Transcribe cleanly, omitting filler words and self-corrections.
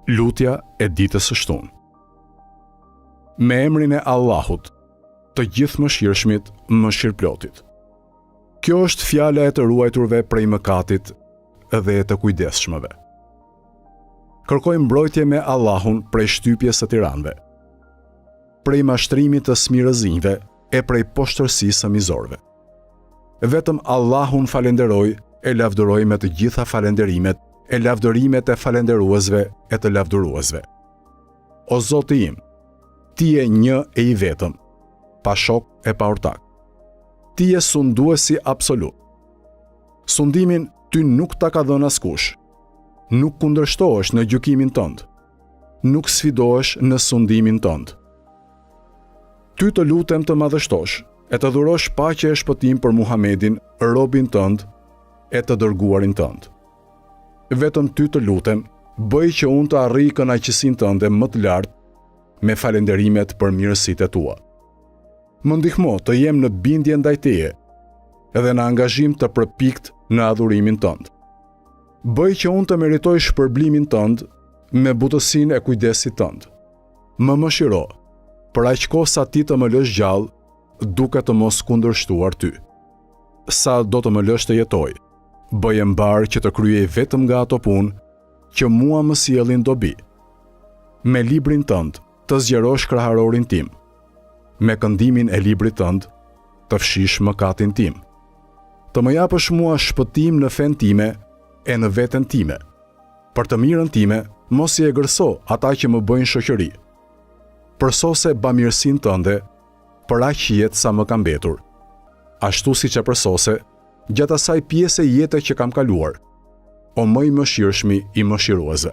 Lutja e ditës së shtunë. Me emrin e Allahut, të gjithë mëshirshmit, mëshirplotit. Kjo është fjala e të ruajturve prej mëkatit dhe e të kujdesshmëve. Kërkojmë mbrojtje me Allahun prej shtypjes së tiranëve, prej mashtrimit të smirëzinjve e prej poshtërsisë së mizorëve. Vetëm Allahun falenderoj, e lavdëroj me të gjitha falenderimet, e lavdërimet e falenderuesve e të lavdëruesve. O Zoti im, ti je një e i vetëm, pa shok e pa ortak. Ti je sunduesi absolut. Sundimin ty nuk ta ka dhënë askush. Nuk kundërshtohesh në gjykimin tënd. Nuk sfidohesh në sundimin tënd. Ty të lutem të madhështosh, e të dhurosh paqe e shpëtim për Muhamedin, robin tënd, e të dërguarin tënd. Vetëm ty të lutem, bëj që unë të arrij kënaqësinë tënde më të lartë me falenderimet për mirësitë tua. Më ndihmo të jem në bindje ndaj teje edhe në angazhim të përpikt në adhurimin tënd. Bëj që unë të meritoj shpërblimin tënd me butësinë e kujdesit tënd. Më mëshiro, për aq kohë sa ti të më lësh gjallë, duke të mos kundërshtuar ty. Sa do të më lësh të jetoj, bëje mbar që të kryej vetëm nga ato punë që mua më sjellin dobi. Me librin tënd të zgjerosh kraharorin tim. Me këndimin e librit tënd të fshish mëkatin tim. Të më japësh mua shpëtim në fen time e në veten time. Për të mirën time, mos i egërso ata që më bëjnë shoqëri. Përsose bamirësinë tënde për aq jetë sa më ka mbetur. Ashtu siç e përsose gjatë asaj pjese jete që kam kaluar, o më i mëshirshmi i mëshiruesve.